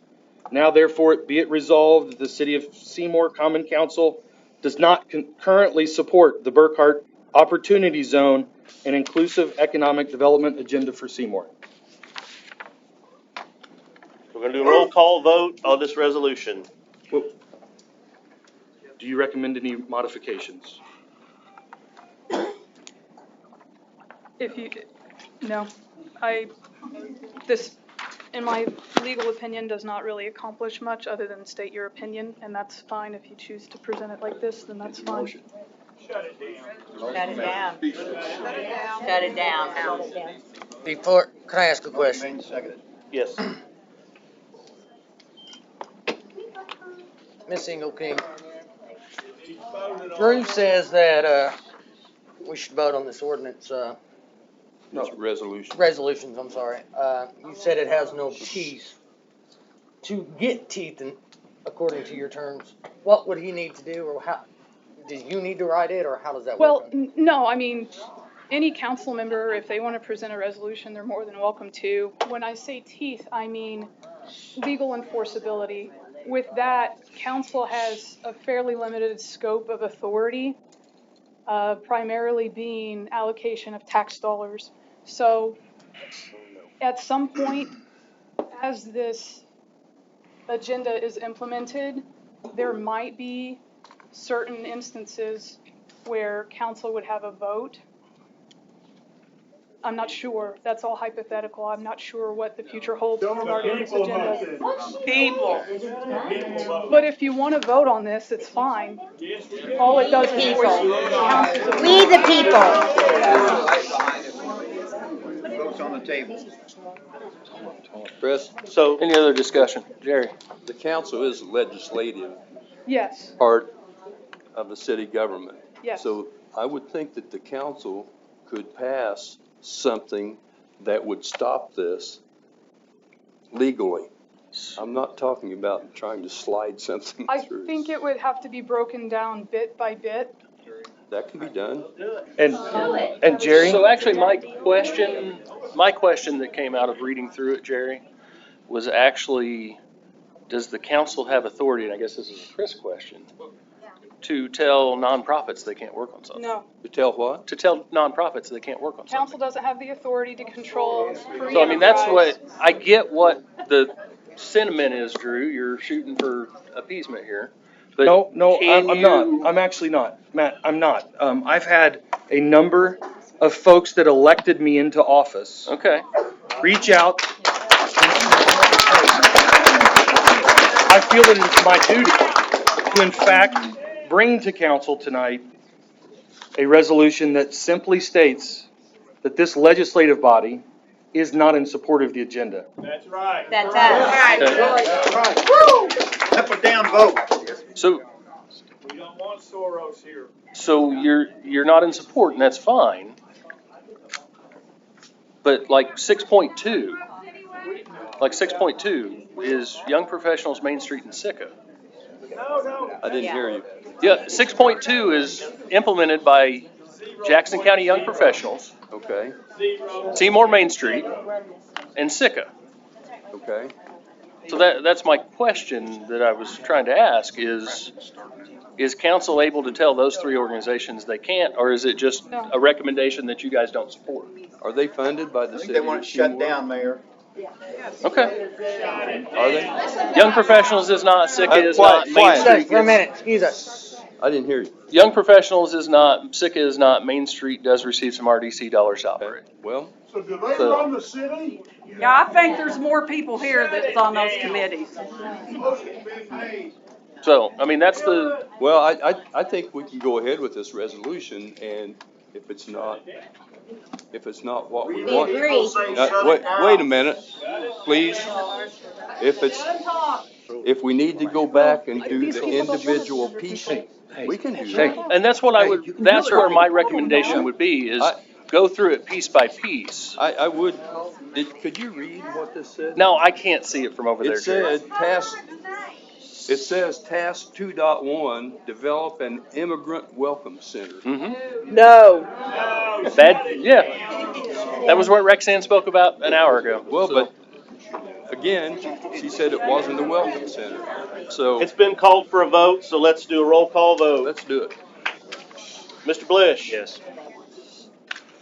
Now therefore be it resolved that the City of Seymour Common Council does not currently support the Burkhart Opportunity Zone and Inclusive Economic Development Agenda for Seymour. We're gonna do a roll call vote on this resolution. Do you recommend any modifications? If you, no, this, in my legal opinion, does not really accomplish much other than state your opinion, and that's fine. If you choose to present it like this, then that's fine. Shut it down. Shut it down. Before, can I ask a question? Yes. Ms. Engelking, Drew says that, we should vote on this ordinance, resolutions, I'm sorry. You said it has no teeth. To get teeth, according to your terms, what would he need to do, or how, do you need to write it, or how does that work? Well, no, I mean, any council member, if they want to present a resolution, they're more than welcome to. When I say teeth, I mean legal enforceability. With that, council has a fairly limited scope of authority, primarily being allocation of tax dollars. So at some point, as this agenda is implemented, there might be certain instances where council would have a vote. I'm not sure. That's all hypothetical. I'm not sure what the future holds regarding this agenda. People. But if you want to vote on this, it's fine. All it does is force council. We the people. Votes on the table. Chris? So, any other discussion? Jerry? The council is legislative Yes, part of the city government. yes. So I would think that the council could pass something that would stop this legally. I'm not talking about trying to slide something I through. think it would have to be broken down bit by bit. That can be done. And Jerry? So actually, my question that came out of reading through it, Jerry, was actually, does the council have authority, and I guess this is a Chris question, to tell nonprofits they can't work on something? No, To tell what? To tell nonprofits they can't work on something? council doesn't have the authority to control free So I mean, that's enterprise. what, I get what the sentiment is, Drew, you're shooting for appeasement here. But No, can I'm you- not. I'm actually not. Matt, I'm not. I've had a number of folks that elected me into office. Okay. Reach out. I feel that it's my duty to, in fact, bring to council tonight a resolution that simply states that this legislative body is not in support of the agenda. That's right. That's right. That's right. Woo! Up or down vote. So, We don't want Soros here. so you're not in support, and that's fine. But like 6.2, is Young Professionals Main Street and Sicka. I didn't hear you. Yeah, 6.2 is implemented by Jackson County Young Professionals, Okay, Seymour Main Street, and Sicka. okay. So that's my question that I was trying to ask is council able to tell those three organizations they can't, or is it just a recommendation that you guys don't support? Are they funded by the I city? think they want it shut down, Mayor. Okay. Are they? Young Professionals is not, Sicka is not, Main Quiet. Street. For a minute, excuse us. I didn't hear you. Young Professionals is not, Sicka is not, Main Street does receive some RDC dollars to operate. Well, So do they So- run the city? Yeah, I think there's more people here that's on those committees. So, I mean, that's the, well, I think we can go ahead with this resolution, and if it's not what we want. agree. Wait a minute, please. If we need to go back and do the individual pieces, we can do that. and that's what that's where my recommendation would be, is go through it piece by piece. I would, could you read what this said? No, I can't see it from over there, It Jerry. says task 2.1, develop an immigrant welcome center. Mm-hmm. No. That was what Rexanne spoke about an hour ago. Well, So- but again, she said it wasn't a welcome center. So It's been called for a vote, so let's do a roll call vote. let's do it. Mr. Blish? Yes.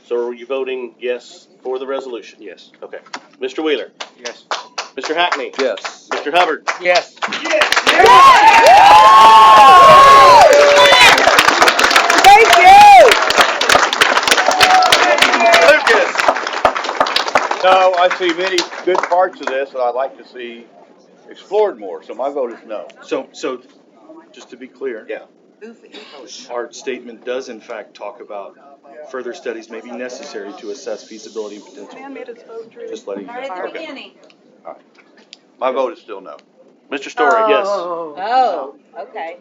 So are you voting yes for the resolution? Yes. Okay. Mr. Wheeler? Yes. Mr. Hackney? Yes. Mr. Hubbard? Yes. Thank you. Lucas? No, I see many good parts of this that I'd like to see explored more, so my vote is no. So, just to be clear. Yeah. Our statement does in fact talk about further studies may be necessary to assess feasibility and potential. Man made his vote, Drew. Just letting you Right know. at the Okay. beginning. My vote is still no. Mr. Story? Yes. Oh, okay.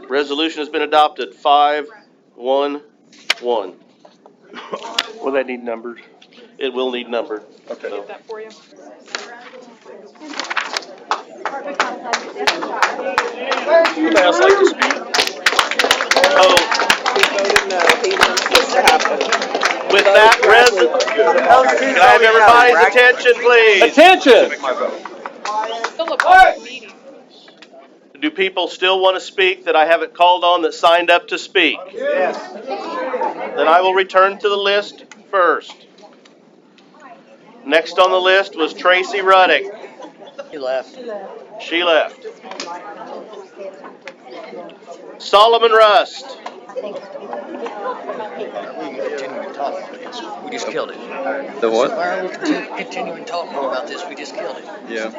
Resolution has been adopted, 5-1-1. Will that need numbered? It will need numbered. Okay. Get that for you. Anybody else like to speak? Oh, with that can I have everybody's attention, please? Attention! Still a public meeting. Do people still want to speak that I haven't called on that signed up to speak? Yes. Then I will return to the list first. Next on the list was Tracy Ruddick. He left. She left. Solomon Rust. We can continue to talk about this. We just killed it. The what? Why are we continuing to talk more about this? We just killed it. Yeah.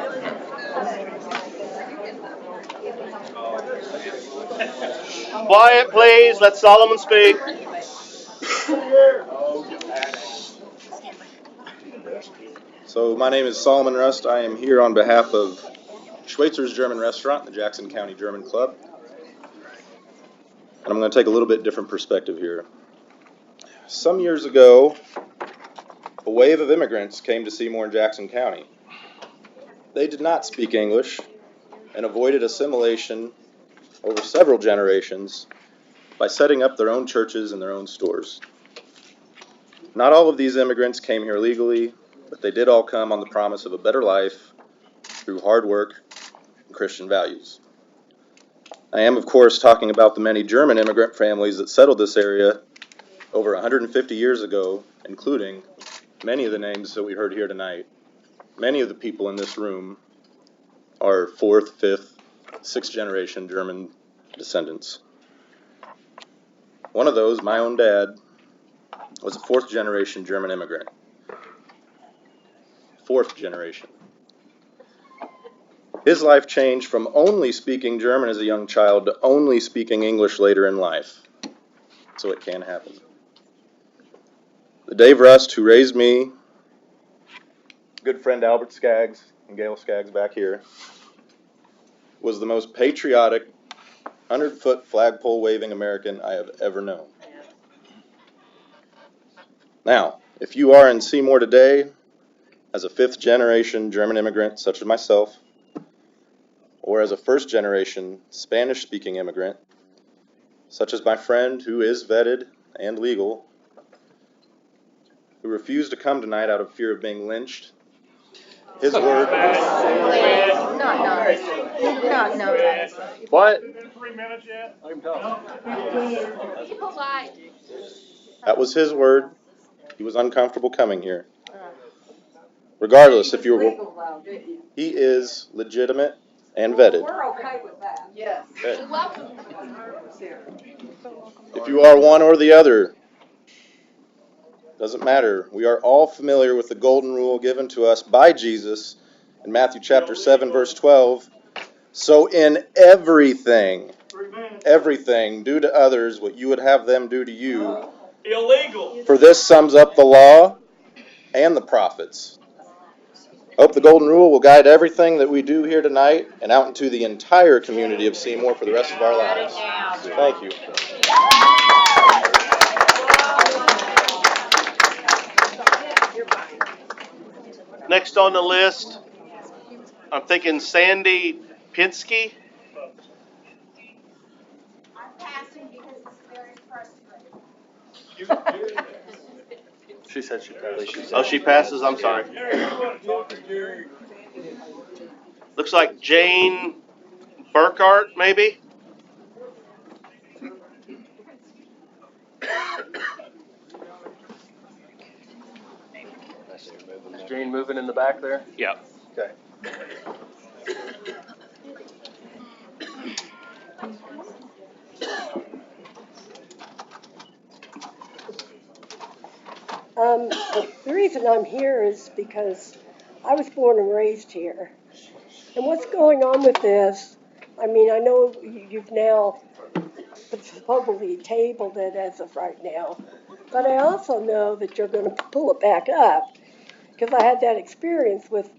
Quiet, please. Let Solomon speak. So my name is Solomon Rust. I am here on behalf of Schweitzer's German Restaurant, the Jackson County German Club. And I'm going to take a little bit different perspective here. Some years ago, a wave of immigrants came to Seymour and Jackson County. They did not speak English and avoided assimilation over several generations by setting up their own churches and their own stores. Not all of these immigrants came here legally, but they did all come on the promise of a better life through hard work and Christian values. I am, of course, talking about the many German immigrant families that settled this area over 150 years ago, including many of the names that we heard here tonight. Many of the people in this room are 4th, 5th, 6th generation German descendants. One of those, my own dad, was a 4th generation German immigrant. 4th generation. His life changed from only speaking German as a young child to only speaking English later in life. So it can happen. The Dave Rust who raised me, good friend Albert Skaggs and Gail Skaggs back here, was the most patriotic, 100-foot flagpole waving American I have ever known. Now, if you are in Seymour today as a 5th generation German immigrant such as myself, or as a 1st generation Spanish speaking immigrant such as my friend who is vetted and legal, who refused to come tonight out of fear of being lynched, his word. No. What? 3 minutes yet? People lie. That was his word. He was uncomfortable coming here. Regardless, if you were, he is legitimate and vetted. We're okay with that. Yes. Okay. You're welcome. If you are one or the other, doesn't matter. We are all familiar with the golden rule given to us by Jesus in Matthew chapter 7, verse 12. So in everything, do to others what you would have them do to you. Illegal. For this sums up the law and the prophets. Hope the golden rule will guide everything that we do here tonight and out into the entire community of Seymour for the rest of our lives. Thank you. Next on the list, I'm thinking Sandy Pinsky. I'm passing because it's very frustrating. She said she probably should. Oh, she passes? I'm sorry. looks like Jane Burkhart, maybe? Is Jane moving in the back there? Yeah. Okay. The reason I'm here is because I was born and raised here. And what's going on with this, I mean, I know you've now probably tabled it as of right now, but I also know that you're going to pull it back up, because I had that experience with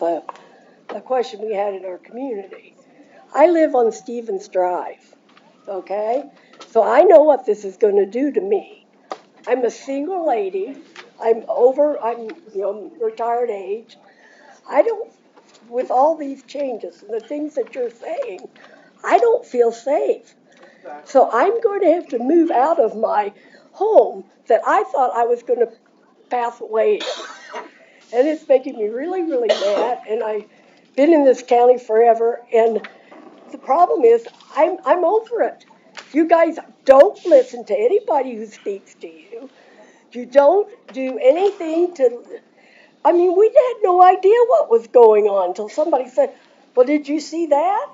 a question we had in our community. I live on Stevens Drive, okay? So I know what this is going to do to me. I'm a single lady. I'm retired age. I don't, with all these changes and the things that you're saying, I don't feel safe. So I'm going to have to move out of my home that I thought I was going to pass away in. And it's making me really, really mad. And I've been in this county forever. And the problem is, I'm over it. You guys don't listen to anybody who speaks to you. You don't do anything to, I mean, we had no idea what was going on until somebody said, well, did you see that?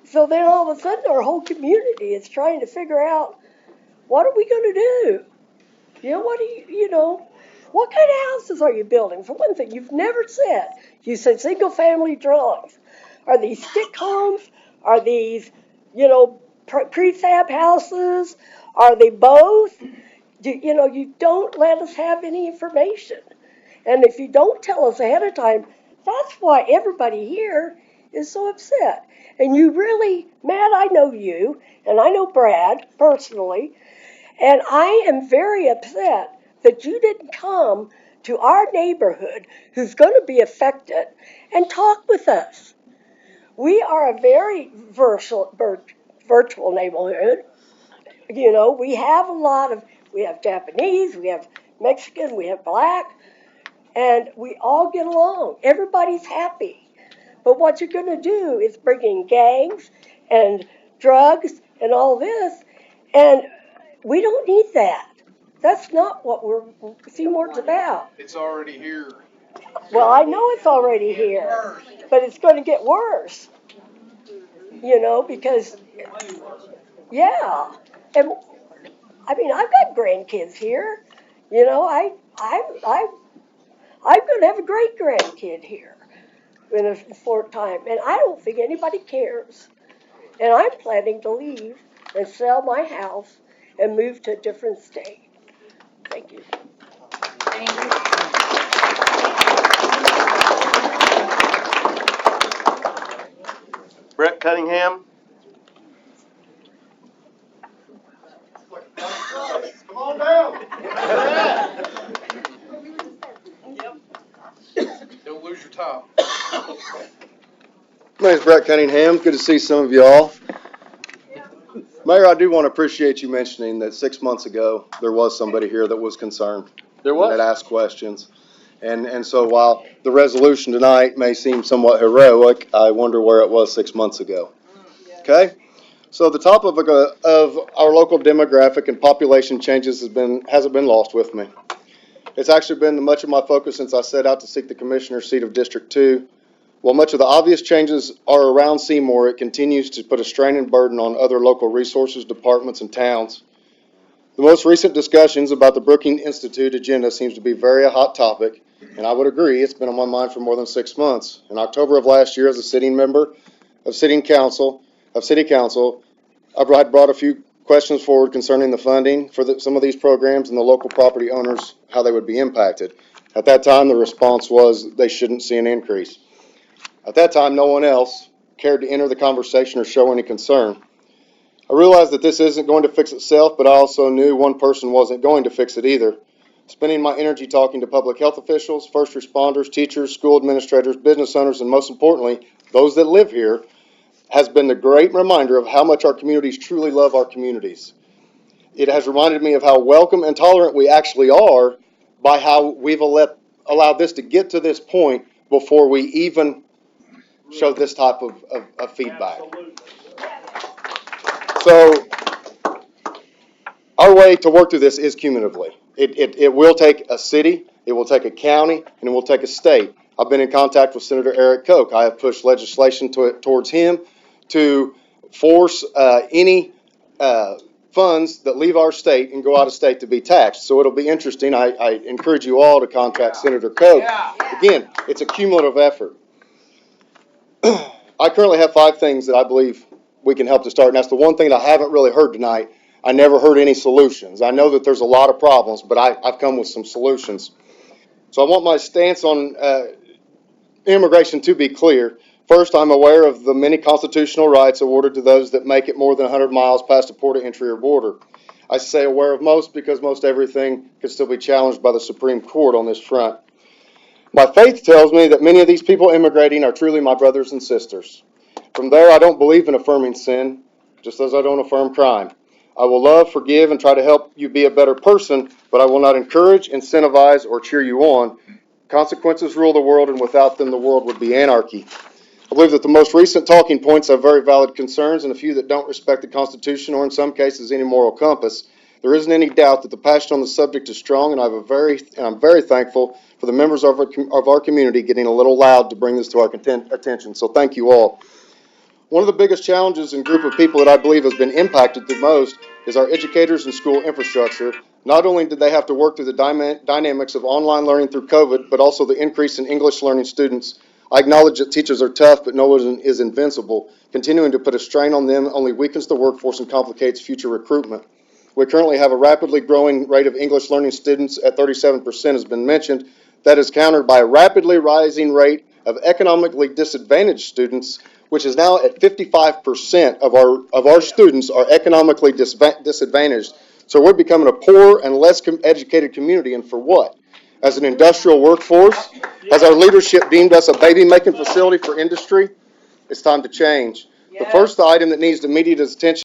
So then all of a sudden our whole community is trying to figure out, what are we going to do? What kind of houses are you building? For one thing, you've never said, you said single family dwellings. Are these stick homes? Are these, prefab houses? Are they both? You don't let us have any information. And if you don't tell us ahead of time, that's why everybody here is so upset. And you really, Matt, I know you, and I know Brad personally, and I am very upset that you didn't come to our neighborhood who's going to be affected and talk with us. We are a very virtual neighborhood. We have Japanese, we have Mexican, we have black, and we all get along. Everybody's happy. But what you're going to do is bring in gangs and drugs and all this, and we don't need that. That's not what Seymour's about. It's already here. Well, I know it's already here, but it's going to get worse. Because, yeah. And, I mean, I've got grandkids here. I'm going to have a great grandkid here in a short time, and I don't think anybody cares. And I'm planning to leave and sell my house and move to a different state. Thank you. Thank you. Brett Cunningham? Come on down. Don't lose your top. My name's Brett Cunningham. Good to see some of y'all. Mayor, I do want to appreciate you mentioning that 6 months ago, there was somebody here that was concerned. There was. That asked questions. And so while the resolution tonight may seem somewhat heroic, I wonder where it was 6 months ago. Okay? So the topic of our local demographic and population changes hasn't been lost with me. It's actually been much of my focus since I set out to seek the commissioner's seat of District 2. While much of the obvious changes are around Seymour, it continues to put a strain and burden on other local resources, departments, and towns. The most recent discussions about the Brookings Institute agenda seems to be a very hot topic, and I would agree it's been on my mind for more than 6 months. In October of last year, as a sitting member of City Council, I had brought a few questions forward concerning the funding for some of these programs and the local property owners, how they would be impacted. At that time, the response was they shouldn't see an increase. At that time, no one else cared to enter the conversation or show any concern. I realized that this isn't going to fix itself, but I also knew one person wasn't going to fix it either. Spending my energy talking to public health officials, first responders, teachers, school administrators, business owners, and most importantly, those that live here, has been a great reminder of how much our communities truly love our communities. It has reminded me of how welcome and tolerant we actually are by how we've allowed this to get to this point before we even show this type of feedback. So our way to work through this is cumulatively. It will take a city, it will take a county, and it will take a state. I've been in contact with Senator Eric Koch. I have pushed legislation towards him to force any funds that leave our state and go out of state to be taxed. So it'll be interesting. I encourage you all to contact Senator Koch. Again, it's a cumulative effort. I currently have 5 things that I believe we can help to start, and that's the one thing that I haven't really heard tonight. I never heard any solutions. I know that there's a lot of problems, but I've come with some solutions. So I want my stance on immigration to be clear. First, I'm aware of the many constitutional rights awarded to those that make it more than 100 miles past a port of entry or border. I say aware of most because most everything can still be challenged by the Supreme Court on this front. My faith tells me that many of these people immigrating are truly my brothers and sisters. From there, I don't believe in affirming sin, just as I don't affirm crime. I will love, forgive, and try to help you be a better person, but I will not encourage, incentivize, or cheer you on. Consequences rule the world, and without them, the world would be anarchy. I believe that the most recent talking points have very valid concerns, and a few that don't respect the Constitution or, in some cases, any moral compass. There isn't any doubt that the passion on the subject is strong, and I'm very thankful for the members of our community getting a little loud to bring this to our attention. So thank you all. One of the biggest challenges and group of people that I believe has been impacted the most is our educators and school infrastructure. Not only did they have to work through the dynamics of online learning through COVID, but also the increase in English learning students. I acknowledge that teachers are tough, but no one is invincible. Continuing to put a strain on them only weakens the workforce and complicates future recruitment. We currently have a rapidly growing rate of English learning students at 37% has been mentioned. That is countered by a rapidly rising rate of economically disadvantaged students, which is now at 55% of our students are economically disadvantaged. So we're becoming a poorer and less educated community, and for what? As an industrial workforce? Has our leadership deemed us a baby-making facility for industry? It's time to change. The first item that needs immediate attention